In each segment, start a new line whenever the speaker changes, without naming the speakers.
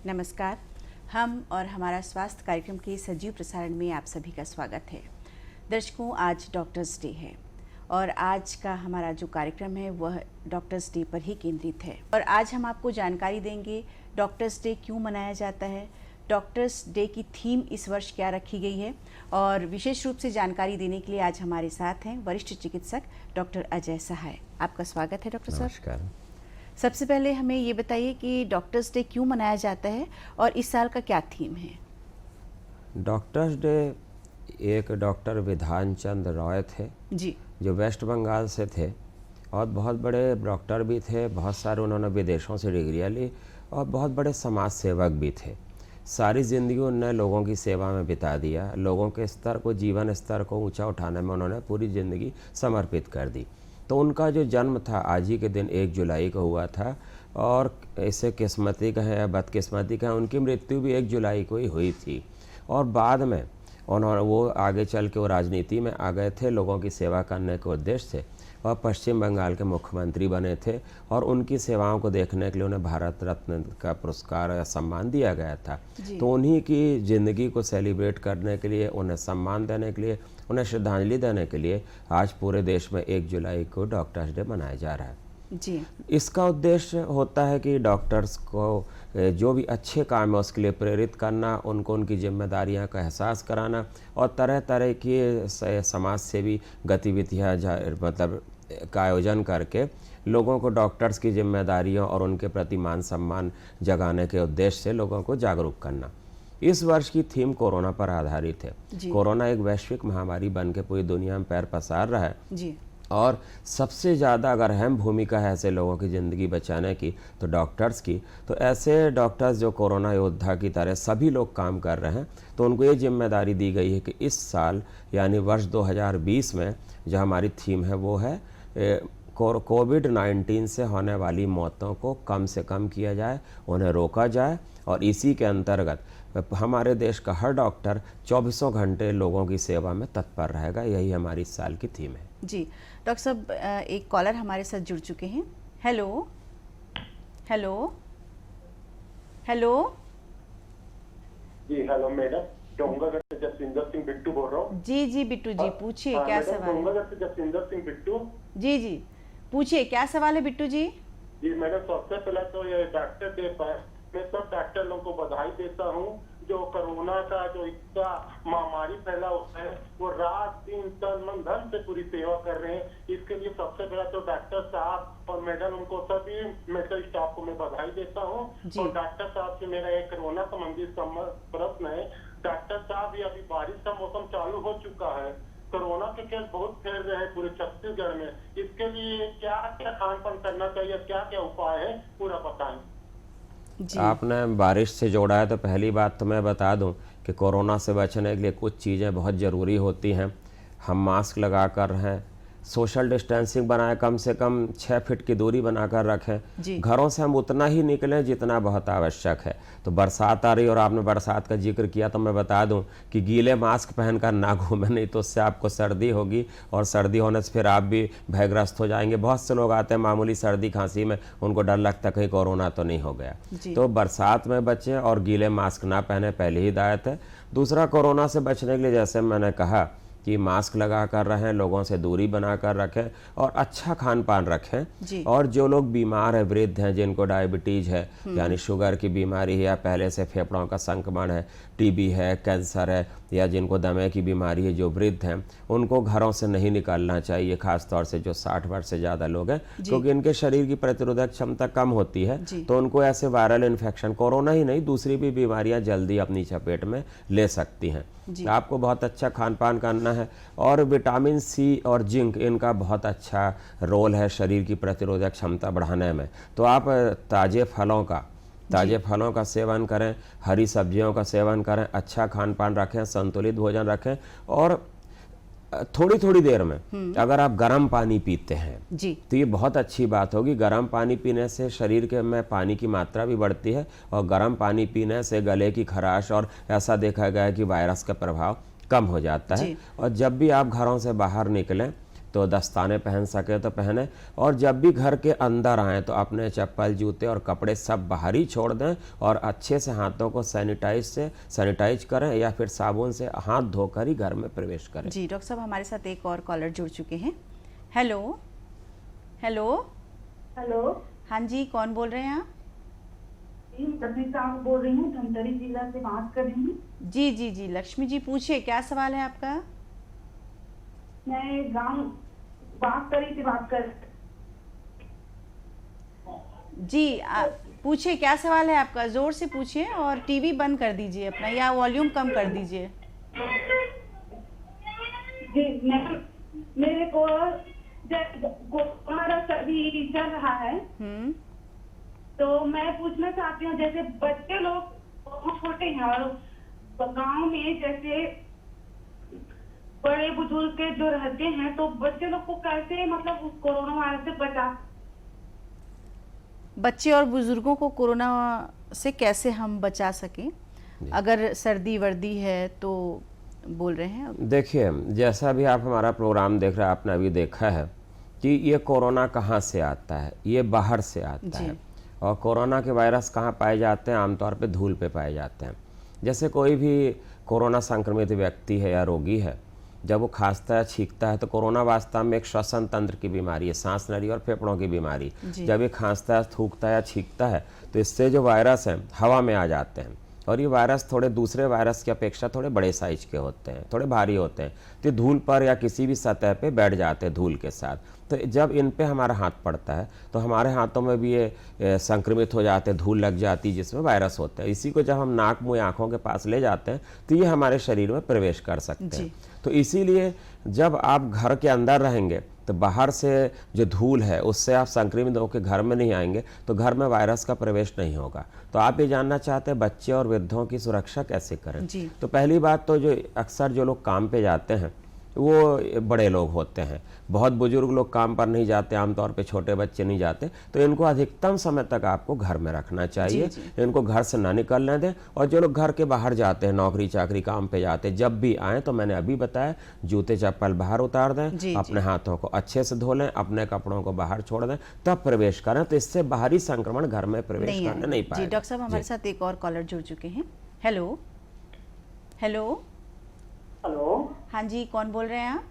नमस्कार। हम और हमारा स्वास्थ्य कार्यक्रम के सजीव प्रसारण में आप सभी का स्वागत है। दर्शकों, आज डॉक्टर्स डे है और आज का हमारा जो कार्यक्रम है वह डॉक्टर्स डे पर ही केंद्रित है। और आज हम आपको जानकारी देंगे डॉक्टर्स डे क्यों मनाया जाता है, डॉक्टर्स डे की थीम इस वर्ष क्या रखी गई है। और विशेष रूप से जानकारी देने के लिए आज हमारे साथ हैं वरिष्ठ चिकित्सक डॉक्टर अजय सहाय। आपका स्वागत है डॉक्टर सर।
नमस्कार।
सबसे पहले हमें ये बताइए कि डॉक्टर्स डे क्यों मनाया जाता है और इस साल का क्या थीम है।
डॉक्टर्स डे एक डॉक्टर विधान चंद रॉय थे
जी,
जो वेस्ट बंगाल से थे और बहुत बड़े डॉक्टर भी थे। बहुत सारे उन्होंने विदेशों से डिग्रियाँ ली और बहुत बड़े समाज सेवक भी थे। सारी ज़िंदगी उन्होंने लोगों की सेवा में बिता दिया। लोगों के स्तर को, जीवन स्तर को ऊंचा उठाने में उन्होंने पूरी ज़िंदगी समर्पित कर दी। तो उनका जो जन्म था आज ही के दिन 1 जुलाई को हुआ था और इसे किस्मती का है या बदकिस्मती का है, उनकी मृत्यु भी 1 जुलाई को ही हुई थी। और बाद में उन्होंने वो आगे चल के वो राजनीति में आ गए थे, लोगों की सेवा करने के उद्देश्य से, और पश्चिम बंगाल के मुख्यमंत्री बने थे और उनकी सेवाओं को देखने के लिए उन्हें भारत रत्न का पुरस्कार या सम्मान दिया गया था। तो उन्हीं की ज़िंदगी को सेलिब्रेट करने के लिए, उन्हें सम्मान देने के लिए, उन्हें श्रद्धांजलि देने के लिए आज पूरे देश में 1 जुलाई को डॉक्टर्स डे मनाया जा रहा है।
जी,
इसका उद्देश्य होता है कि डॉक्टर्स को जो भी अच्छे काम है उसके लिए प्रेरित करना, उनको उनकी जिम्मेदारियां का एहसास कराना और तरह तरह की समाज सेवी गतिविधियां मतलब का आयोजन करके लोगों को डॉक्टर्स की जिम्मेदारियों और उनके प्रति मान सम्मान जगाने के उद्देश्य से लोगों को जागरूक करना। इस वर्ष की थीम कोरोना पर आधारित है। कोरोना एक वैश्विक महामारी बन के पूरी दुनिया में पैर पसार रहा है
जी,
और सबसे ज़्यादा अगर अहम भूमिका है ऐसे लोगों की ज़िंदगी बचाने की तो डॉक्टर्स की। तो ऐसे डॉक्टर्स जो कोरोना योद्धा की तरह सभी लोग काम कर रहे हैं, तो उनको ये जिम्मेदारी दी गई है कि इस साल यानी वर्ष 2020 में जो हमारी थीम है वो है कोविड-19 से होने वाली मौतों को कम से कम किया जाए, उन्हें रोका जाए। और इसी के अंतर्गत हमारे देश का हर डॉक्टर 24 घंटे लोगों की सेवा में तत्पर रहेगा। यही हमारी इस साल की थीम है।
जी। डॉक्टर साहब, एक कॉलर हमारे साथ जुड़ चुके हैं। Hello hello hello.
जी हेलो मैडम, डोंगरगढ़ से जसविंदर सिंह बिट्टू बोल रहा हूँ।
जी जी बिट्टू जी, पूछिए क्या सवाल है।
डोंगरगढ़ से जसविंदर सिंह बिट्टू।
जी जी, पूछिए क्या सवाल है बिट्टू जी।
जी मैडम, सबसे पहले तो ये डॉक्टर डे पर मैं सब डॉक्टर लोगों को बधाई देता हूँ जो कोरोना का जो इतना महामारी फैला हुआ है वो रात दिन तन मन धन से पूरी सेवा कर रहे हैं। इसके लिए सबसे पहले तो डॉक्टर साहब और मैडम, उनको सभी मेडिकल स्टाफ को मैं बधाई देता हूँ। और डॉक्टर साहब से मेरा एक कोरोना संबंधित प्रश्न है। डॉक्टर साहब, ये अभी बारिश का मौसम चालू हो चुका है, कोरोना के केस बहुत फैल रहे हैं पूरे छत्तीसगढ़ में। इसके लिए क्या क्या खान पान करना चाहिए, क्या क्या उपाय है, पूरा बताएं।
आपने बारिश से जोड़ा है तो पहली बात तो मैं बता दूं कि कोरोना से बचने के लिए कुछ चीज़ें बहुत ज़रूरी होती हैं। हम मास्क लगा कर रहें, सोशल डिस्टेंसिंग बनाएं, कम से कम 6 फीट की दूरी बनाकर रखें। घरों से हम उतना ही निकलें जितना बहुत आवश्यक है। तो बरसात आ रही और आपने बरसात का जिक्र किया तो मैं बता दूं कि गीले मास्क पहनकर ना घूमें, नहीं तो उससे आपको सर्दी होगी और सर्दी होने से फिर आप भी भयग्रस्त हो जाएंगे। बहुत से लोग आते हैं मामूली सर्दी खांसी में, उनको डर लगता है कहीं कोरोना तो नहीं हो गया। तो बरसात में बचें और गीले मास्क ना पहने, पहली हिदायत है। दूसरा, कोरोना से बचने के लिए जैसे मैंने कहा कि मास्क लगा कर रहें, लोगों से दूरी बना कर रखें और अच्छा खान पान रखें। और जो लोग बीमार हैं, वृद्ध हैं, जिनको डायबिटीज़ है यानी शुगर की बीमारी है या पहले से फेफड़ों का संक्रमण है, टीबी है, कैंसर है या जिनको दमे की बीमारी है, जो वृद्ध हैं उनको घरों से नहीं निकलना चाहिए, खासतौर से जो 60 वर्ष से ज़्यादा लोग हैं, क्योंकि इनके शरीर की प्रतिरोधक क्षमता कम होती है। तो उनको ऐसे वायरल इन्फेक्शन, कोरोना ही नहीं दूसरी भी बीमारियां जल्दी अपनी चपेट में ले सकती हैं। आपको बहुत अच्छा खान पान करना है और विटामिन सी और जिंक, इनका बहुत अच्छा रोल है शरीर की प्रतिरोधक क्षमता बढ़ाने में। तो आप ताज़े फलों का सेवन करें, हरी सब्जियों का सेवन करें, अच्छा खान पान रखें, संतुलित भोजन रखें और थोड़ी थोड़ी देर में अगर आप गर्म पानी पीते हैं तो ये बहुत अच्छी बात होगी। गर्म पानी पीने से शरीर के में पानी की मात्रा भी बढ़ती है और गर्म पानी पीने से गले की खराश और ऐसा देखा गया है कि वायरस का प्रभाव कम हो जाता है। और जब भी आप घरों से बाहर निकलें तो दस्ताने पहन सके तो पहने, और जब भी घर के अंदर आएँ तो अपने चप्पल, जूते और कपड़े सब बाहर ही छोड़ दें और अच्छे से हाथों को सैनिटाइज करें या फिर साबुन से हाथ धोकर ही घर में प्रवेश करें।
जी डॉक्टर साहब, हमारे साथ एक और कॉलर जुड़ चुके हैं। Hello hello
hello.
हाँ जी, कौन बोल रहे हैं आप?
लक्ष्मी साहब बोल रही हूँ, धमतरी जिला से बात कर रही हूँ।
जी जी जी, लक्ष्मी जी पूछिए, क्या सवाल है आपका?
मैं गांव बात करी थी, बात कर
जी पूछिए, क्या सवाल है आपका? जोर से पूछिए और टीवी बंद कर दीजिए अपना या वॉल्यूम कम कर दीजिए।
जी। मेरे को कोरोना सभी चल रहा है, तो मैं पूछना चाहती हूँ, जैसे बच्चे लोग बहुत छोटे हैं और गांव में जैसे बड़े बुजुर्ग जो रहते हैं, तो बच्चे लोग को कैसे मतलब उस कोरोना वायरस से बचा?
बच्चे और बुजुर्गों को कोरोना से कैसे हम बचा सकें? अगर सर्दी वर्दी है तो बोल रहे हैं।
देखिए, जैसा भी आप हमारा प्रोग्राम देख रहे हैं, आपने अभी देखा है कि ये कोरोना कहाँ से आता है, ये बाहर से आता है। और कोरोना के वायरस कहाँ पाए जाते हैं? आमतौर पे धूल पे पाए जाते हैं। जैसे कोई भी कोरोना संक्रमित व्यक्ति है या रोगी है, जब वो खांसता है, छींकता है, तो कोरोना वास्तव में एक श्वसन तंत्र की बीमारी है, सांस नली और फेफड़ों की बीमारी। जब ये खांसता है, थूकता है या छींकता है, तो इससे जो वायरस है हवा में आ जाते हैं, और ये वायरस थोड़े दूसरे वायरस की अपेक्षा थोड़े बड़े साइज के होते हैं, थोड़े भारी होते हैं, तो धूल पर या किसी भी सतह पे बैठ जाते हैं धूल के साथ। तो जब इन पे हमारा हाथ पड़ता है तो हमारे हाथों में भी ये संक्रमित हो जाते हैं, धूल लग जाती है जिसमें वायरस होते हैं। इसी को जब हम नाक, मुँह, आँखों के पास ले जाते हैं तो ये हमारे शरीर में प्रवेश कर सकते हैं। तो इसीलिए जब आप घर के अंदर रहेंगे तो बाहर से जो धूल है उससे आप संक्रमित होकर घर में नहीं आएंगे, तो घर में वायरस का प्रवेश नहीं होगा। तो आप ये जानना चाहते हैं बच्चे और वृद्धों की सुरक्षा कैसे करें? तो पहली बात तो जो अक्सर जो लोग काम पे जाते हैं वो बड़े लोग होते हैं, बहुत बुजुर्ग लोग काम पर नहीं जाते, आमतौर पे छोटे बच्चे नहीं जाते, तो इनको अधिकतम समय तक आपको घर में रखना चाहिए। इनको घर से ना निकलने दें। और जो लोग घर के बाहर जाते हैं, नौकरी चाकरी काम पे जाते हैं, जब भी आएँ तो मैंने अभी बताया, जूते चप्पल बाहर उतार दें, अपने हाथों को अच्छे से धो लें, अपने कपड़ों को बाहर छोड़ दें, तब प्रवेश करें। तो इससे बाहरी संक्रमण घर में प्रवेश करने नहीं पाएगा।
जी डॉक्टर साहब, हमारे साथ एक और कॉलर जुड़ चुके हैं। Hello hello
hello.
हाँ जी, कौन बोल रहे हैं आप?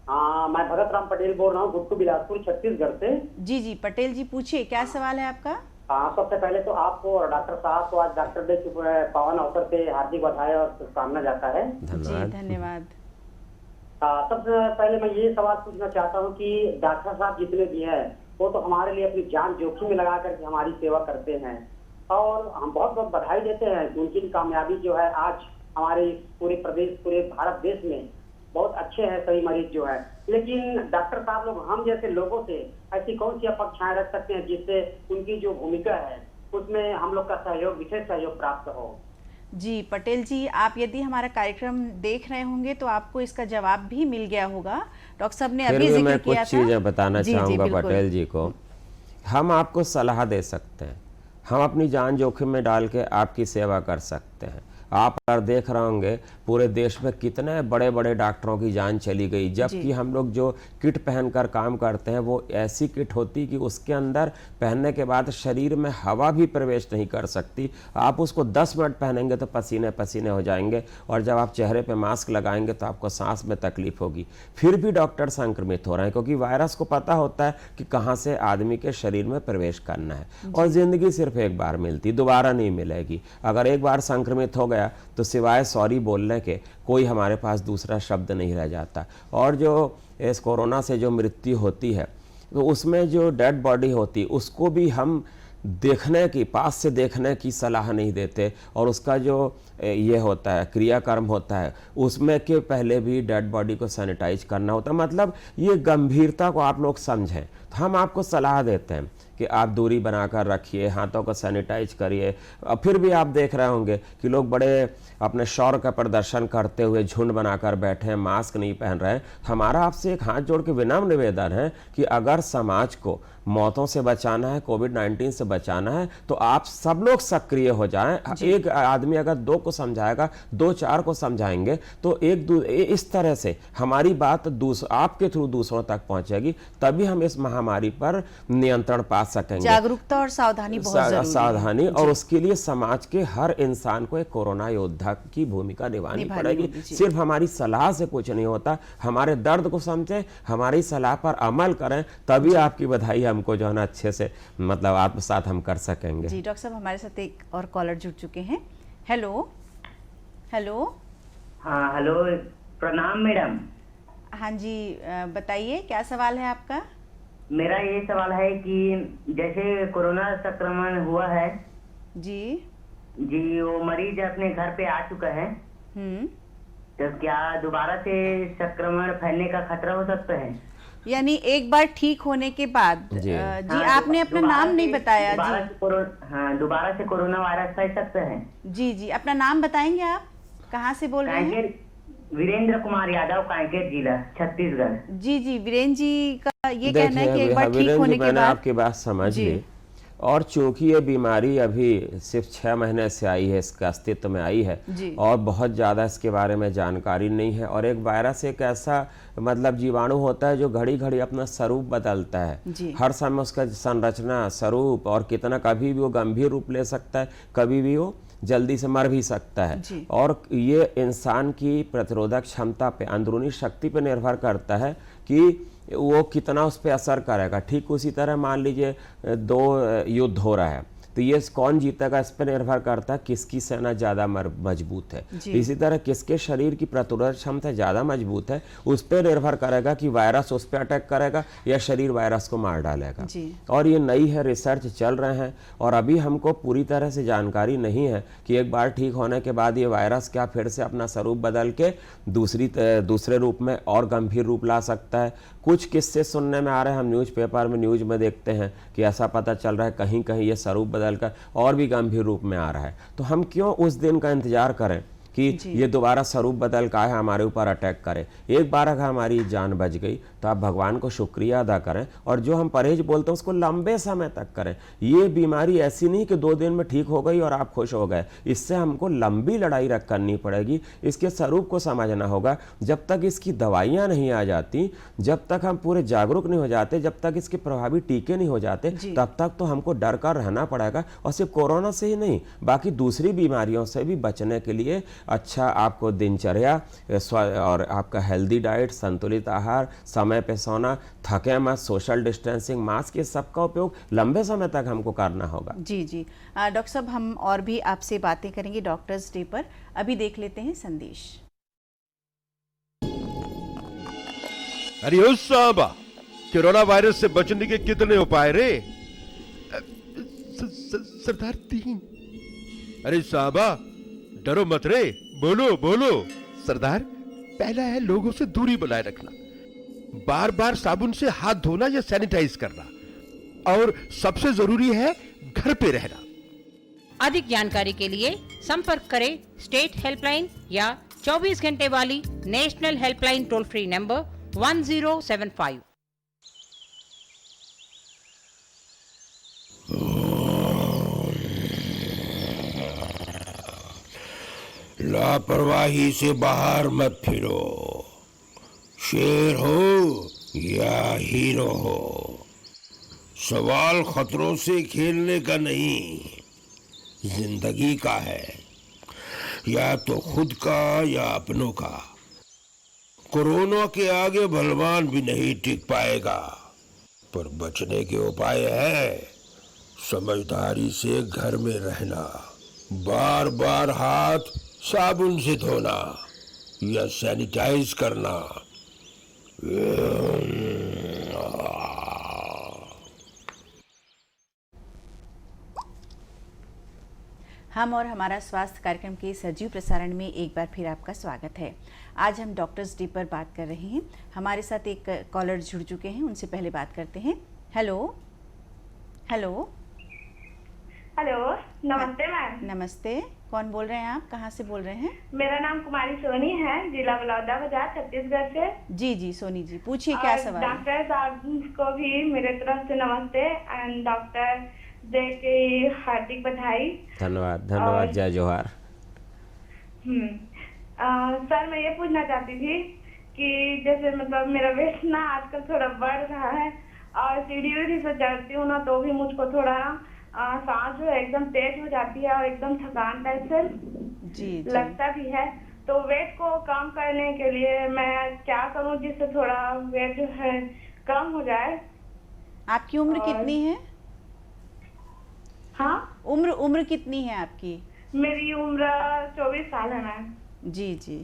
हाँ, मैं भगत राम पटेल बोल रहा हूँ, गुट्टू बिलासपुर, छत्तीसगढ़ से।
जी जी पटेल जी, पूछिए, क्या सवाल है आपका?
हाँ, सबसे पहले तो आपको और डॉक्टर साहब को आज डॉक्टर डे के पावन अवसर पे हार्दिक बधाई और शुभकामना जाता है।
जी धन्यवाद।
सबसे पहले मैं ये सवाल पूछना चाहता हूँ कि डॉक्टर साहब जितने भी हैं वो तो हमारे लिए अपनी जान जोखिम में लगा करके हमारी सेवा करते हैं, और हम बहुत बहुत बधाई देते हैं। उनकी कामयाबी जो है आज हमारे पूरे प्रदेश, पूरे भारत देश में बहुत अच्छे हैं सभी मरीज जो है। लेकिन डॉक्टर साहब लोग हम जैसे लोगों से ऐसी कौन सी अपेक्षाएं रख सकते हैं जिससे उनकी जो भूमिका है उसमें हम लोग का सहयोग, विशेष सहयोग प्राप्त हो?
जी पटेल जी, आप यदि हमारा कार्यक्रम देख रहे होंगे तो आपको इसका जवाब भी मिल गया होगा। डॉक्टर साहब ने अभी जिक्र किया था।
कुछ चीजें बताना चाहूंगा पटेल जी को। हम आपको सलाह दे सकते हैं, हम अपनी जान जोखिम में डाल के आपकी सेवा कर सकते हैं। आप अगर देख रहे होंगे पूरे देश में कितने बड़े बड़े डॉक्टरों की जान चली गई, जबकि हम लोग जो किट पहनकर काम करते हैं वो ऐसी किट होती कि उसके अंदर पहनने के बाद शरीर में हवा भी प्रवेश नहीं कर सकती। आप उसको 10 मिनट पहनेंगे तो पसीने पसीने हो जाएंगे, और जब आप चेहरे पे मास्क लगाएंगे तो आपको सांस में तकलीफ होगी। फिर भी डॉक्टर संक्रमित हो रहे हैं, क्योंकि वायरस को पता होता है कि कहाँ से आदमी के शरीर में प्रवेश करना है। और जिंदगी सिर्फ एक बार मिलती, दोबारा नहीं मिलेगी। अगर एक बार संक्रमित हो गया तो सिवाय सॉरी बोलने के कोई हमारे पास दूसरा शब्द नहीं रह जाता। और जो इस कोरोना से जो मृत्यु होती है तो उसमें जो डेड बॉडी होती है उसको भी हम देखने की, पास से देखने की सलाह नहीं देते, और उसका जो ये होता है क्रियाकर्म होता है उसमें के पहले भी डेड बॉडी को सैनिटाइज करना होता है। मतलब ये गंभीरता को आप लोग समझें। तो हम आपको सलाह देते हैं कि आप दूरी बनाकर रखिए, हाथों को सैनिटाइज करिए। फिर भी आप देख रहे होंगे कि लोग बड़े अपने शौर्य का प्रदर्शन करते हुए झुंड बनाकर बैठे हैं, मास्क नहीं पहन रहे हैं। हमारा आपसे एक हाथ जोड़ के विनम्र निवेदन है कि अगर समाज को मौतों से बचाना है, कोविड-19 से बचाना है, तो आप सब लोग सक्रिय हो जाएं। एक आदमी अगर 2 को समझाएगा, 2 4 को समझाएंगे, तो इस तरह से हमारी बात आपके थ्रू दूसरों तक पहुंचेगी, तभी हम इस महामारी पर नियंत्रण पा सकेंगे।
जागरूकता और सावधानी बहुत जरूरी है।
सावधानी, और उसके लिए समाज के हर इंसान को एक कोरोना योद्धा की भूमिका निभानी पड़ेगी। सिर्फ हमारी सलाह से कुछ नहीं होता, हमारे दर्द को समझें, हमारी सलाह पर अमल करें, तभी आपकी बधाई हमको जो है ना अच्छे से मतलब आत्मसात हम कर सकेंगे।
जी डॉक्टर साहब, हमारे साथ एक और कॉलर जुड़ चुके हैं। Hello hello.
हाँ हेलो, प्रणाम मैडम।
हाँ जी, बताइए क्या सवाल है आपका?
मेरा ये सवाल है कि जैसे कोरोना संक्रमण हुआ है
जी
जी, वो मरीज अपने घर पे आ चुका है, तो क्या दोबारा से संक्रमण फैलने का खतरा हो सकता है?
यानी एक बार ठीक होने के बाद जी, आपने अपना नाम नहीं बताया जी।
हाँ, दोबारा से कोरोना वायरस फैल सकता है?
जी जी, अपना नाम बताएंगे आप, कहाँ से बोल रहे हैं?
वीरेंद्र कुमार यादव, कांकेर जिला, छत्तीसगढ़।
जी जी, वीरेंद्र जी का ये कहना है कि एक बार ठीक होने के बाद।
आपकी बात समझ ली, और चूंकि ये बीमारी अभी सिर्फ 6 महीने से आई है, इसका अस्तित्व में आई है, और बहुत ज़्यादा इसके बारे में जानकारी नहीं है। और एक वायरस एक ऐसा मतलब जीवाणु होता है जो घड़ी घड़ी अपना स्वरूप बदलता है, हर समय उसका संरचना, स्वरूप और कितना, कभी भी वो गंभीर रूप ले सकता है, कभी भी वो जल्दी से मर भी सकता है। और ये इंसान की प्रतिरोधक क्षमता पे, अंदरूनी शक्ति पे निर्भर करता है कि वो कितना उस पर असर करेगा। ठीक उसी तरह मान लीजिए 2 युद्ध हो रहा है, तो ये कौन जीतेगा इस पर निर्भर करता है किसकी सेना ज़्यादा मजबूत है। इसी तरह किसके शरीर की प्रतिरोधक क्षमता ज़्यादा मजबूत है, उस पर निर्भर करेगा कि वायरस उस पर अटैक करेगा या शरीर वायरस को मार डालेगा। और ये नई है, रिसर्च चल रहे हैं, और अभी हमको पूरी तरह से जानकारी नहीं है कि एक बार ठीक होने के बाद ये वायरस क्या फिर से अपना स्वरूप बदल के दूसरे रूप में और गंभीर रूप ला सकता है। कुछ किस्से सुनने में आ रहे हैं, हम न्यूज़पेपर में, न्यूज़ में देखते हैं कि ऐसा पता चल रहा है कहीं कहीं ये स्वरूप बदलकर और भी गंभीर रूप में आ रहा है। तो हम क्यों उस दिन का इंतजार करें कि ये दोबारा स्वरूप बदल का है हमारे ऊपर अटैक करे। एक बार अगर हमारी जान बच गई तो आप भगवान को शुक्रिया अदा करें, और जो हम परहेज बोलते हैं उसको लंबे समय तक करें। ये बीमारी ऐसी नहीं कि 2 दिन में ठीक हो गई और आप खुश हो गए, इससे हमको लंबी लड़ाई करनी पड़ेगी। इसके स्वरूप को समझना होगा। जब तक इसकी दवाइयाँ नहीं आ जाती, जब तक हम पूरे जागरूक नहीं हो जाते, जब तक इसके प्रभावी टीके नहीं हो जाते, तब तक तो हमको डर कर रहना पड़ेगा। और सिर्फ कोरोना से ही नहीं, बाकी दूसरी बीमारियों से भी बचने के लिए अच्छा आपको दिनचर्या और आपका हेल्दी डाइट, संतुलित आहार, समय पे सोना, थके मत, सोशल डिस्टेंसिंग, मास्क, ये सबका उपयोग लंबे समय तक हमको करना होगा।
जी जी डॉक्टर साहब, हम और भी आपसे बातें करेंगे डॉक्टर्स डे पर। अभी देख लेते हैं संदेश।
अरे ओ साहबा, कोरोना वायरस से बचने के कितने उपाय रे? सरदार 3। अरे साहबा डरो मत रे, बोलो बोलो। सरदार, पहला है लोगों से दूरी बनाए रखना, बार बार साबुन से हाथ धोना या सैनिटाइज करना, और सबसे जरूरी है घर पे रहना।
अधिक जानकारी के लिए संपर्क करें स्टेट हेल्पलाइन या 24 घंटे वाली national helpline toll free number 1075।
लापरवाही से बाहर मत फिरो, शेर हो या हीरो हो, सवाल खतरों से खेलने का नहीं, जिंदगी का है, या तो खुद का या अपनों का। कोरोना के आगे बलवान भी नहीं टिक पाएगा, पर बचने के उपाय है समझदारी से घर में रहना, बार बार हाथ साबुन से धोना या सैनिटाइज करना।
हम और हमारा स्वास्थ्य कार्यक्रम के सजीव प्रसारण में एक बार फिर आपका स्वागत है। आज हम डॉक्टर्स डे पर बात कर रहे हैं। हमारे साथ एक कॉलर जुड़ चुके हैं, उनसे पहले बात करते हैं। हेलो हेलो
हेलो, नमस्ते मैम।
नमस्ते, कौन बोल रहे हैं आप, कहाँ से बोल रहे हैं?
मेरा नाम कुमारी सोनी है, जिला बलौदाबाजार, छत्तीसगढ़ से।
जी जी सोनी जी, पूछिए क्या सवाल है?
डॉक्टर साहब को भी मेरे तरफ से नमस्ते एंड डॉक्टर डे की हार्दिक बधाई।
धन्यवाद धन्यवाद, जय जोहार।
सर मैं ये पूछना चाहती थी कि जैसे मतलब मेरा वेट ना आजकल थोड़ा बढ़ रहा है और सीढ़ी से चढ़ती हूँ ना तो भी मुझको थोड़ा सांस जो है एकदम तेज हो जाती है और एकदम थकान टाइप से
जी
लगता भी है। तो वेट को कम करने के लिए मैं क्या करूँ जिससे थोड़ा वेट जो है कम हो जाए?
आपकी उम्र कितनी है?
हाँ,
उम्र कितनी है आपकी?
मेरी उम्र 24 साल है मैम।
जी जी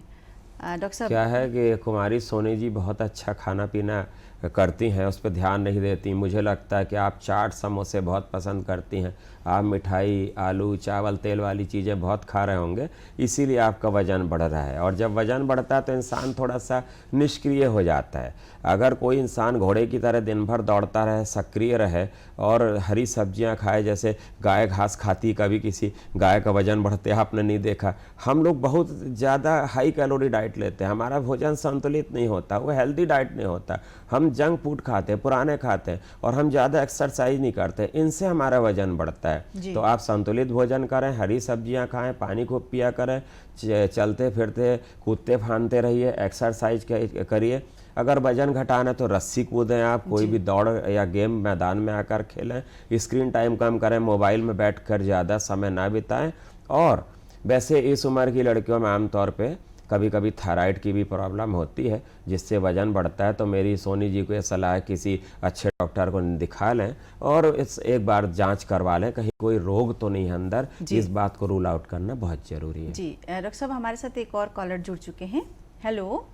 डॉक्टर साहब,
क्या है कि कुमारी सोनी जी बहुत अच्छा खाना पीना करती हैं, उस पर ध्यान नहीं देती। मुझे लगता है कि आप चाट समोसे बहुत पसंद करती हैं, आप मिठाई, आलू, चावल, तेल वाली चीज़ें बहुत खा रहे होंगे, इसीलिए आपका वज़न बढ़ रहा है। और जब वज़न बढ़ता है तो इंसान थोड़ा सा निष्क्रिय हो जाता है। अगर कोई इंसान घोड़े की तरह दिन भर दौड़ता रहे, सक्रिय रहे और हरी सब्जियां खाए, जैसे गाय घास खाती, कभी किसी गाय का वज़न बढ़ते आपने नहीं देखा। हम लोग बहुत ज़्यादा हाई कैलोरी डाइट लेते हैं, हमारा भोजन संतुलित नहीं होता, वो हेल्दी डाइट नहीं होता। हम जंक फूड खाते हैं, पुराने खाते हैं और हम ज़्यादा एक्सरसाइज नहीं करते, इनसे हमारा वज़न बढ़ता है। तो आप संतुलित भोजन करें, हरी सब्जियां खाएं, पानी खूब पिया करें, चलते फिरते कूदते फांदते रहिए, एक्सरसाइज करिए। अगर वजन घटाना है तो रस्सी कूदें, आप कोई भी दौड़ या गेम मैदान में आकर खेलें, स्क्रीन टाइम कम करें, मोबाइल में बैठकर ज़्यादा समय ना बिताएं। और वैसे इस उम्र की लड़कियों में आमतौर पे कभी कभी थायराइड की भी प्रॉब्लम होती है जिससे वज़न बढ़ता है। तो मेरी सोनी जी को ये सलाह है किसी अच्छे डॉक्टर को दिखा लें और इस एक बार जांच करवा लें, कहीं कोई रोग तो नहीं है अंदर, इस बात को रूल आउट करना बहुत ज़रूरी है।
जी डॉक्टर साहब, हमारे साथ एक और कॉलर जुड़ चुके हैं। हेलो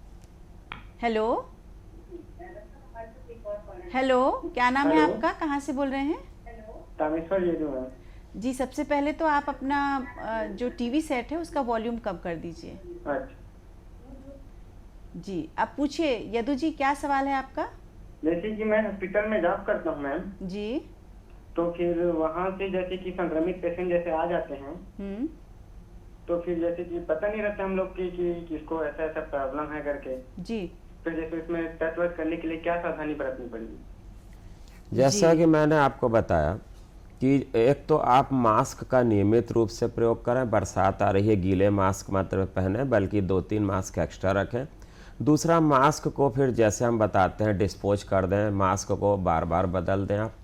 हेलो हेलो, क्या नाम है आपका, कहाँ से बोल रहे हैं?
तामेश्वर येदू।
जी, सबसे पहले तो आप अपना जो टीवी सेट है उसका वॉल्यूम कम कर दीजिए।
अच्छा
जी, अब पूछिए यदु जी, क्या सवाल है आपका?
जैसे कि मैं हॉस्पिटल में जॉब करता हूँ मैम,
जी,
तो फिर वहाँ से जैसे कि संक्रमित पेशेंट जैसे आ जाते हैं, तो फिर जैसे कि पता नहीं रहता हम लोग की कि किसको ऐसा ऐसा प्रॉब्लम है करके।
जी,
फिर जैसे इसमें टेस्ट वेस्ट करने के लिए क्या सावधानी बरतनी पड़ेगी?
जैसा कि मैंने आपको बताया कि एक तो आप मास्क का नियमित रूप से प्रयोग करें, बरसात आ रही है, गीले मास्क मत पहने बल्कि 2-3 मास्क एक्स्ट्रा रखें। दूसरा, मास्क को फिर जैसे हम बताते हैं डिस्पोज कर दें, मास्क को बार बार बदल दें आप।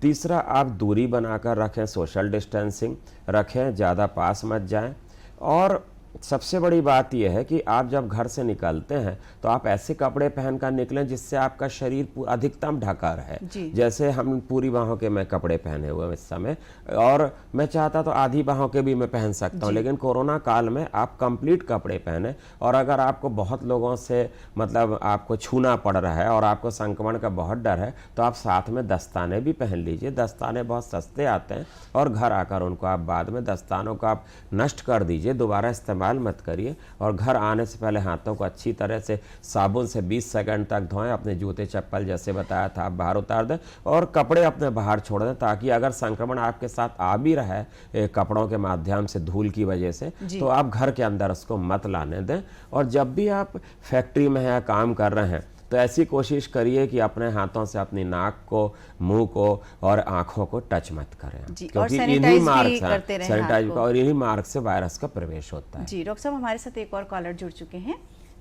तीसरा, आप दूरी बनाकर रखें, सोशल डिस्टेंसिंग रखें, ज़्यादा पास मत जाएं। और सबसे बड़ी बात यह है कि आप जब घर से निकलते हैं तो आप ऐसे कपड़े पहनकर निकलें जिससे आपका शरीर अधिकतम ढका रहे। जैसे हम पूरी बाहों के मैं कपड़े पहने हुए इस समय, और मैं चाहता तो आधी बाहों के भी मैं पहन सकता हूं, लेकिन कोरोना काल में आप कंप्लीट कपड़े पहने। और अगर आपको बहुत लोगों से मतलब आपको छूना पड़ रहा है और आपको संक्रमण का बहुत डर है तो आप साथ में दस्ताने भी पहन लीजिए। दस्ताने बहुत सस्ते आते हैं और घर आकर उनको आप बाद में दस्तानों को आप नष्ट कर दीजिए, दोबारा इस्तेमाल मत करिए। और घर आने से पहले हाथों को अच्छी तरह से साबुन से 20 सेकंड तक धोएं। अपने जूते चप्पल जैसे बताया था आप बाहर उतार दें और कपड़े अपने बाहर छोड़ दें, ताकि अगर संक्रमण आपके साथ आ भी रहा है कपड़ों के माध्यम से धूल की वजह से, तो आप घर के अंदर उसको मत लाने दें। और जब भी आप फैक्ट्री में या काम कर रहे हैं तो ऐसी कोशिश करिए कि अपने हाथों से अपनी नाक को, मुंह को और आंखों को टच मत करें, क्योंकि इन्हीं मार्क से सैनिटाइज और इन्हीं मार्क से वायरस का प्रवेश होता है।
जी डॉक्टर साहब, हमारे साथ एक और कॉलर जुड़ चुके हैं।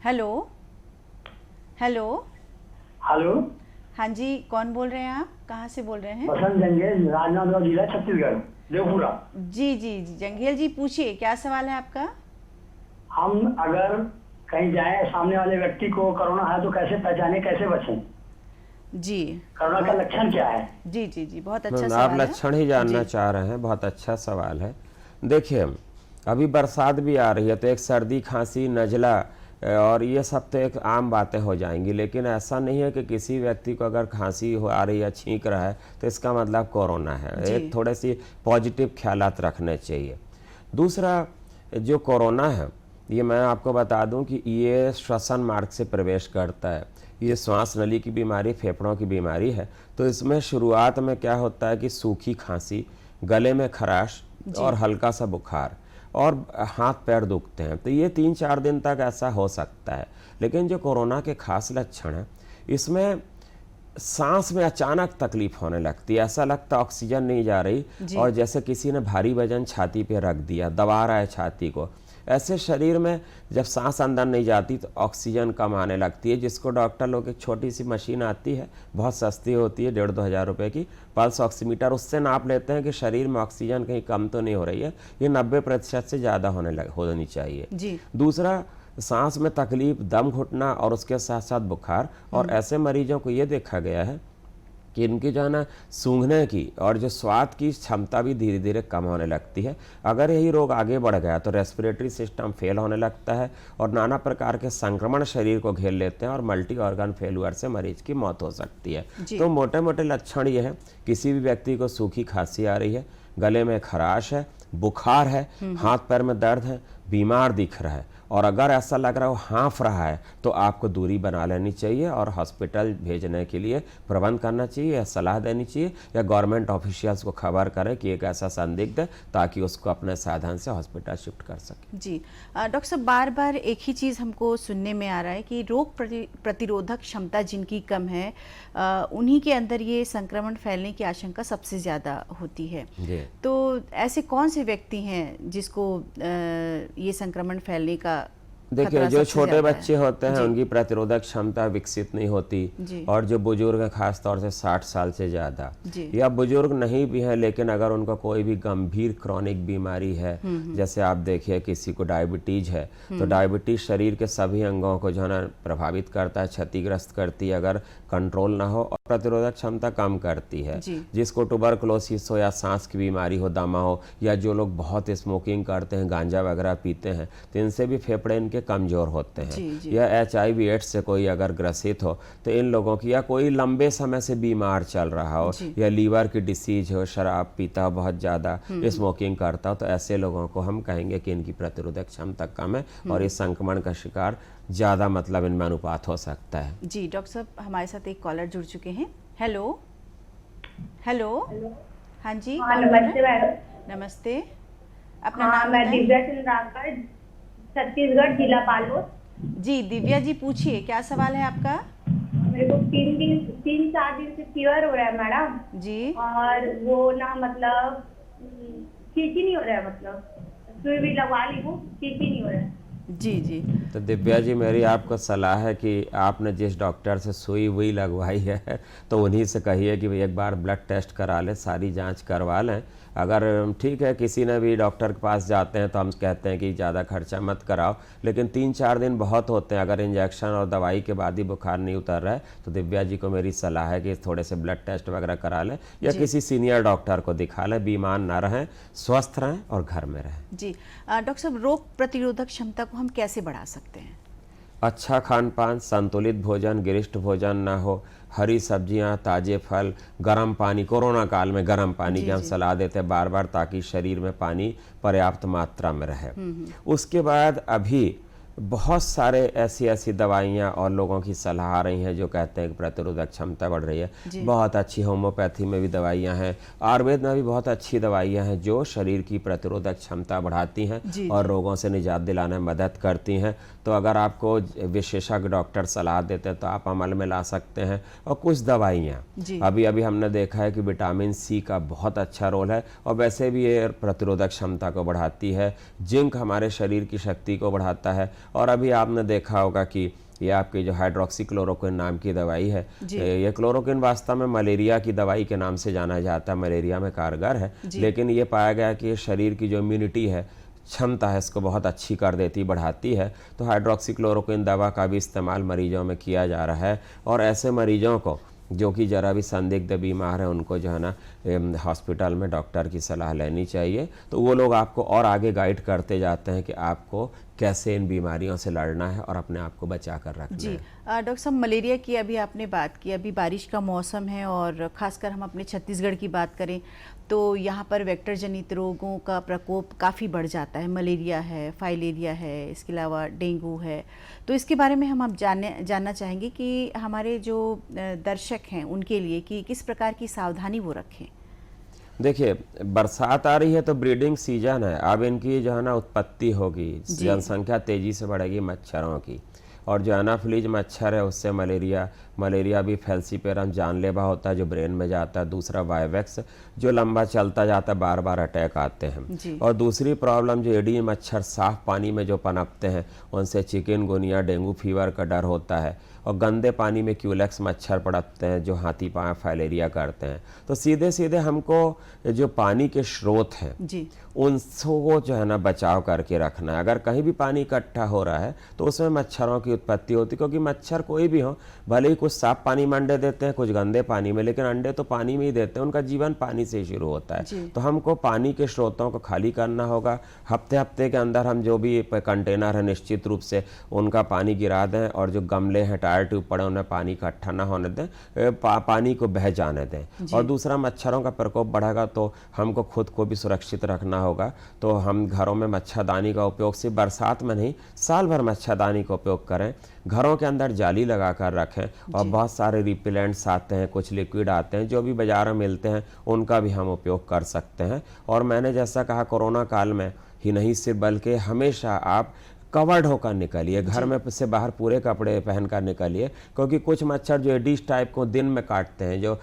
हेलो हेलो
हेलो,
हाँ जी, कौन बोल रहे हैं आप, कहाँ से बोल रहे हैं?
बसंत जंगेल, राजनांदगांव जिला, छत्तीसगढ़, देवपुरा।
जी जी जी जंगेल जी, पूछिए क्या सवाल है आपका?
हम अगर कहीं जाए, सामने वाले व्यक्ति को कोरोना है तो कैसे पहचाने, कैसे बचें?
जी,
कोरोना का लक्षण क्या है?
जी जी जी, बहुत अच्छा सवाल
आप
है।
लक्षण ही जानना चाह रहे हैं, बहुत अच्छा सवाल है। देखिए, अभी बरसात भी आ रही है तो एक सर्दी, खांसी, नज़ला और ये सब तो एक आम बातें हो जाएंगी, लेकिन ऐसा नहीं है कि किसी व्यक्ति को अगर खांसी हो आ रही है, छींक रहा है तो इसका मतलब कोरोना है। एक थोड़े सी पॉजिटिव ख्यालात रखने चाहिए। दूसरा, जो कोरोना है ये मैं आपको बता दूं कि ये श्वसन मार्ग से प्रवेश करता है। ये श्वास नली की बीमारी, फेफड़ों की बीमारी है। तो इसमें शुरुआत में क्या होता है कि सूखी खांसी, गले में खराश और हल्का सा बुखार, और हाथ पैर दुखते हैं। तो ये 3-4 दिन तक ऐसा हो सकता है। लेकिन जो कोरोना के खास लक्षण हैं, इसमें सांस में अचानक तकलीफ होने लगती है, ऐसा लगता ऑक्सीजन नहीं जा रही और जैसे किसी ने भारी वजन छाती पे रख दिया, दबा रहा है छाती को। ऐसे शरीर में जब सांस अंदर नहीं जाती तो ऑक्सीजन कम आने लगती है, जिसको डॉक्टर लोग एक छोटी सी मशीन आती है, बहुत सस्ती होती है, 1,500-2 हज़ार रुपये की, पल्स ऑक्सीमीटर, उससे नाप लेते हैं कि शरीर में ऑक्सीजन कहीं कम तो नहीं हो रही है। ये 90% से ज़्यादा होनी चाहिए जी। दूसरा, सांस में तकलीफ, दम घुटना और उसके साथ साथ बुखार। और ऐसे मरीजों को ये देखा गया है कि इनकी जो है ना सूंघने की और जो स्वाद की क्षमता भी धीरे धीरे कम होने लगती है। अगर यही रोग आगे बढ़ गया तो रेस्पिरेटरी सिस्टम फेल होने लगता है और नाना प्रकार के संक्रमण शरीर को घेर लेते हैं और मल्टी ऑर्गन फेलुअर से मरीज की मौत हो सकती है। तो मोटे मोटे लक्षण ये है, किसी भी व्यक्ति को सूखी खांसी आ रही है, गले में खराश है, बुखार है, हाथ पैर में दर्द है, बीमार दिख रहा है और अगर ऐसा लग रहा हो हाँफ रहा है तो आपको दूरी बना लेनी चाहिए और हॉस्पिटल भेजने के लिए प्रबंध करना चाहिए या सलाह देनी चाहिए या गवर्नमेंट ऑफिशियल्स को खबर करें कि एक ऐसा संदिग्ध है, ताकि उसको अपने साधन से हॉस्पिटल शिफ्ट कर सके।
जी डॉक्टर साहब, बार बार एक ही चीज़ हमको सुनने में आ रहा है कि रोग प्रतिरोधक क्षमता जिनकी कम है उन्हीं के अंदर ये संक्रमण फैलने की आशंका सबसे ज़्यादा होती है। तो ऐसे कौन से व्यक्ति हैं जिसको ये संक्रमण फैलने का
देखिए, जो छोटे बच्चे होते हैं उनकी प्रतिरोधक क्षमता विकसित नहीं होती और जो बुजुर्ग हैं, खास तौर से 60 साल से ज़्यादा या बुजुर्ग नहीं भी है लेकिन अगर उनका कोई भी गंभीर क्रॉनिक बीमारी है, जैसे आप देखिए किसी को डायबिटीज है तो डायबिटीज शरीर के सभी अंगों को जो है ना प्रभावित करता है, क्षतिग्रस्त करती है अगर कंट्रोल ना हो, और प्रतिरोधक क्षमता कम करती है। जिसको ट्यूबरकुलोसिस हो या सांस की बीमारी हो, दमा हो, या जो लोग बहुत स्मोकिंग करते हैं, गांजा वगैरह पीते हैं, तो इनसे भी फेफड़े इनके कमजोर होते हैं। या HIV एड्स से कोई अगर ग्रसित हो तो इन लोगों की, या कोई लंबे समय से बीमार चल रहा हो या लीवर की डिसीज हो, शराब पीता हो बहुत ज़्यादा, स्मोकिंग करता हो, तो ऐसे लोगों को हम कहेंगे कि इनकी प्रतिरोधक क्षमता कम है और इस संक्रमण का शिकार ज़्यादा मतलब इनमें अनुपात हो सकता है।
जी डॉक्टर साहब, हमारे साथ एक कॉलर जुड़ चुके हैं। हेलो हेलो, हाँ जी,
नमस्ते मैडम।
नमस्ते, अपना नाम?
मैं दिव्या चंद्राकर, छत्तीसगढ़, जिला पालोद।
जी दिव्या जी, पूछिए, क्या सवाल है आपका?
मेरे को 3-4 दिन से फीवर हो रहा है मैडम जी, और वो ना मतलब ठीक ही नहीं हो रहा है, मतलब सुई भी लगवा ली हूँ, ठीक ही नहीं हो रहा है।
जी।
तो दिव्या जी, मेरी आपको सलाह है कि आपने जिस डॉक्टर से सुई हुई लगवाई है तो उन्हीं से कहिए कि एक बार ब्लड टेस्ट करा लें, सारी जांच करवा लें। अगर ठीक है, किसी ने भी डॉक्टर के पास जाते हैं तो हम कहते हैं कि ज़्यादा खर्चा मत कराओ, लेकिन 3-4 दिन बहुत होते हैं। अगर इंजेक्शन और दवाई के बाद ही बुखार नहीं उतर रहा है तो दिव्या जी को मेरी सलाह है कि थोड़े से ब्लड टेस्ट वगैरह करा लें या किसी सीनियर डॉक्टर को दिखा लें, बीमार ना रहें, स्वस्थ रहें और घर में रहें।
जी डॉक्टर साहब, रोग प्रतिरोधक क्षमता को हम कैसे बढ़ा सकते हैं?
अच्छा खान पान, संतुलित भोजन, गरिष्ठ भोजन ना हो, हरी सब्जियां, ताजे फल, गर्म पानी, कोरोना काल में गर्म पानी की हम सलाह देते हैं बार बार, ताकि शरीर में पानी पर्याप्त मात्रा में रहे। उसके बाद अभी बहुत सारे ऐसी दवाइयाँ और लोगों की सलाह आ रही हैं जो कहते हैं कि प्रतिरोधक क्षमता बढ़ रही है। बहुत अच्छी होम्योपैथी में भी दवाइयाँ हैं, आयुर्वेद में भी बहुत अच्छी दवाइयाँ हैं जो शरीर की प्रतिरोधक क्षमता बढ़ाती हैं और रोगों से निजात दिलाने में मदद करती हैं। तो अगर आपको विशेषज्ञ डॉक्टर सलाह देते हैं तो आप अमल में ला सकते हैं। और कुछ दवाइयाँ अभी हमने देखा है कि विटामिन C का बहुत अच्छा रोल है और वैसे भी ये प्रतिरोधक क्षमता को बढ़ाती है। जिंक हमारे शरीर की शक्ति को बढ़ाता है। और अभी आपने देखा होगा कि ये आपकी जो हाइड्रोक्सीक्लोरोक्विन नाम की दवाई है, ये क्लोरोक्विन वास्तव में मलेरिया की दवाई के नाम से जाना जाता है, मलेरिया में कारगर है, लेकिन ये पाया गया कि शरीर की जो इम्यूनिटी है, क्षमता है, इसको बहुत अच्छी कर देती, बढ़ाती है। तो हाइड्रोक्सीक्लोरोक्विन दवा का भी इस्तेमाल मरीजों में किया जा रहा है और ऐसे मरीजों को जो कि ज़रा भी संदिग्ध बीमार है उनको जो है ना हॉस्पिटल में डॉक्टर की सलाह लेनी चाहिए। तो वो लोग आपको और आगे गाइड करते जाते हैं कि आपको कैसे इन बीमारियों से लड़ना है और अपने आप को बचा कर रखना है।
डॉक्टर साहब, मलेरिया की अभी आपने बात की, अभी बारिश का मौसम है और ख़ासकर हम अपने छत्तीसगढ़ की बात करें तो यहाँ पर वेक्टर जनित रोगों का प्रकोप काफ़ी बढ़ जाता है। मलेरिया है, फाइलेरिया है, इसके अलावा डेंगू है। तो इसके बारे में हम जानना चाहेंगे कि हमारे जो दर्शक हैं उनके लिए कि किस प्रकार की सावधानी वो रखें।
देखिए, बरसात आ रही है तो ब्रीडिंग सीजन है, अब इनकी जो है ना उत्पत्ति होगी, जनसंख्या तेजी से बढ़ेगी मच्छरों की, और जो एनाफिलीज मच्छर है उससे मलेरिया भी फैल्सीपेरम जानलेवा होता है जो ब्रेन में जाता है। दूसरा वाइवेक्स जो लंबा चलता जाता है, बार बार अटैक आते हैं। और दूसरी प्रॉब्लम जो एडी मच्छर साफ पानी में जो पनपते हैं उनसे चिकनगुनिया, डेंगू फीवर का डर होता है। और गंदे पानी में क्यूलेक्स मच्छर पड़ते हैं जो हाथी पाँव फाइलेरिया करते हैं। तो सीधे सीधे हमको जो पानी के स्रोत हैं उनको जो है ना बचाव करके रखना है। अगर कहीं भी पानी इकट्ठा हो रहा है तो उसमें मच्छरों की उत्पत्ति होती है, क्योंकि मच्छर कोई भी हो, भले ही कुछ साफ पानी में अंडे देते हैं, कुछ गंदे पानी में, लेकिन अंडे तो पानी में ही देते हैं, उनका जीवन पानी से ही शुरू होता है। तो हमको पानी के स्रोतों को खाली करना होगा। हफ्ते के अंदर हम जो भी कंटेनर है निश्चित रूप से उनका पानी गिरा दें, और जो गमले हैं, टायर ट्यूब पड़े, उन्हें पानी इकट्ठा ना होने दें, पानी को बह जाने दें। और दूसरा, मच्छरों का प्रकोप बढ़ेगा तो हमको खुद को भी सुरक्षित रखना होगा। तो हम घरों में मच्छरदानी का उपयोग सिर्फ बरसात में नहीं, साल भर मच्छरदानी का उपयोग करें। घरों के अंदर जाली लगा कर रखें, और बहुत सारे रिपेलेंट्स आते हैं, कुछ लिक्विड आते हैं जो भी बाजार में मिलते हैं, उनका भी हम उपयोग कर सकते हैं। और मैंने जैसा कहा, कोरोना काल में ही नहीं सिर्फ बल्कि हमेशा आप कवर्ड होकर निकलिए, घर में से बाहर पूरे कपड़े पहनकर निकलिए, क्योंकि कुछ मच्छर जो एडिस टाइप को दिन में काटते हैं, जो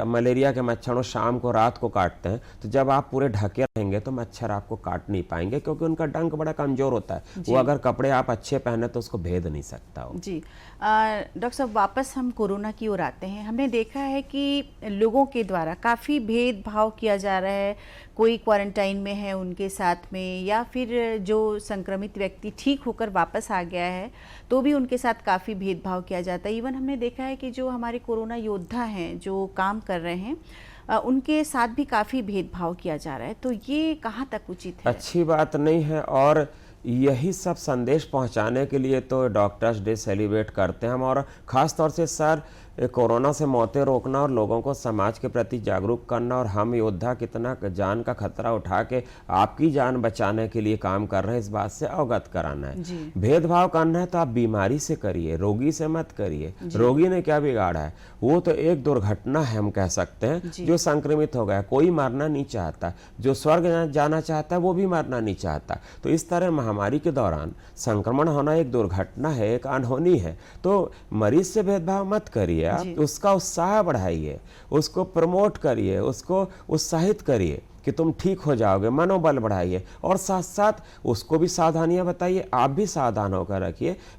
मलेरिया के मच्छरों शाम को, रात को काटते हैं। तो जब आप पूरे ढके रहेंगे तो मच्छर आपको काट नहीं पाएंगे, क्योंकि उनका डंक बड़ा कमजोर होता है। वो अगर कपड़े आप अच्छे पहने तो उसको भेद नहीं सकता हो।
जी डॉक्टर साहब, वापस हम कोरोना की ओर आते हैं। हमने देखा है कि लोगों के द्वारा काफ़ी भेदभाव किया जा रहा है, कोई क्वारंटाइन में है उनके साथ में, या फिर जो संक्रमित व्यक्ति ठीक होकर वापस आ गया है तो भी उनके साथ काफ़ी भेदभाव किया जाता है। इवन हमने देखा है कि जो हमारे कोरोना योद्धा हैं जो काम कर रहे हैं उनके साथ भी काफ़ी भेदभाव किया जा रहा है। तो ये कहाँ तक उचित है?
अच्छी बात नहीं है, और यही सब संदेश पहुंचाने के लिए तो डॉक्टर्स डे सेलिब्रेट करते हैं हम। और ख़ास तौर से सर, कोरोना से मौतें रोकना और लोगों को समाज के प्रति जागरूक करना, और हम योद्धा कितना जान का खतरा उठा के आपकी जान बचाने के लिए काम कर रहे हैं, इस बात से अवगत कराना है। भेदभाव करना है तो आप बीमारी से करिए, रोगी से मत करिए। रोगी ने क्या बिगाड़ा है? वो तो एक दुर्घटना है, हम कह सकते हैं, जो संक्रमित हो गया। कोई मरना नहीं चाहता, जो स्वर्ग जाना चाहता है वो भी मरना नहीं चाहता। तो इस तरह महामारी के दौरान संक्रमण होना एक दुर्घटना है, एक अनहोनी है। तो मरीज से भेदभाव मत करिए, आप उसका उत्साह बढ़ाइए, उसको प्रमोट करिए, उसको उत्साहित करिए कि तुम ठीक हो जाओगे, मनोबल बढ़ाइए, और साथ साथ उसको भी सावधानियां बताइए। आप भी सावधान होकर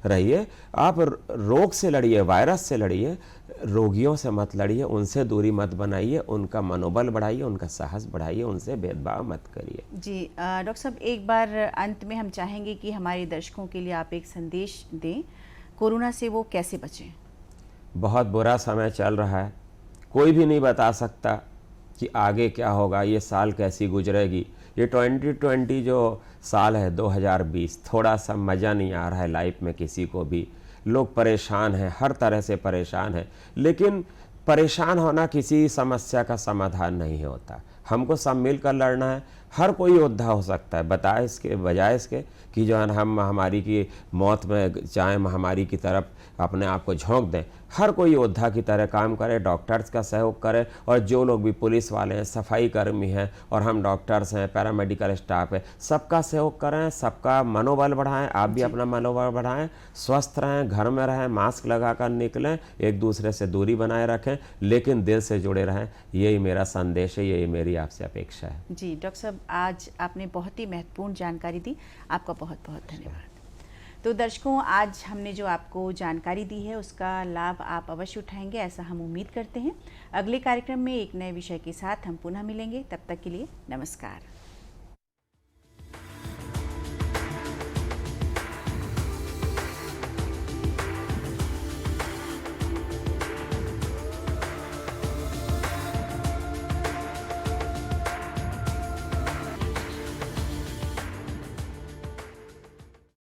रहिए। आप रोग से लड़िए, वायरस से लड़िए, रोगियों से मत लड़िए, उनसे दूरी मत बनाइए, उनका मनोबल बढ़ाइए, उनका साहस बढ़ाइए, उनसे भेदभाव मत करिए।
जी डॉक्टर साहब, एक बार अंत में हम चाहेंगे कि हमारे दर्शकों के लिए आप एक संदेश दें, कोरोना से वो कैसे बचें?
बहुत बुरा समय चल रहा है, कोई भी नहीं बता सकता कि आगे क्या होगा, ये साल कैसी गुजरेगी। ये 2020 जो साल है 2020, थोड़ा सा मज़ा नहीं आ रहा है लाइफ में किसी को भी। लोग परेशान हैं, हर तरह से परेशान हैं, लेकिन परेशान होना किसी समस्या का समाधान नहीं होता। हमको सब मिलकर लड़ना है। हर कोई योद्धा हो सकता है, बजाय इसके कि जो है हम महामारी की मौत में चाहे महामारी की तरफ अपने आप को झोंक दें। हर कोई योद्धा की तरह काम करे, डॉक्टर्स का सहयोग करे, और जो लोग भी पुलिस वाले हैं, सफाई कर्मी हैं, और हम डॉक्टर्स हैं, पैरामेडिकल स्टाफ है, सबका सहयोग करें, सबका मनोबल बढ़ाएं। आप भी अपना मनोबल बढ़ाएं, स्वस्थ रहें, घर में रहें, मास्क लगाकर निकलें, एक दूसरे से दूरी बनाए रखें, लेकिन दिल से जुड़े रहें। यही मेरा संदेश है, यही मेरी आपसे अपेक्षा है।
जी डॉक्टर साहब, आज आपने बहुत ही महत्वपूर्ण जानकारी दी, आपका बहुत बहुत धन्यवाद। तो दर्शकों, आज हमने जो आपको जानकारी दी है उसका लाभ आप अवश्य उठाएंगे, ऐसा हम उम्मीद करते हैं। अगले कार्यक्रम में एक नए विषय के साथ हम पुनः मिलेंगे, तब तक के लिए नमस्कार।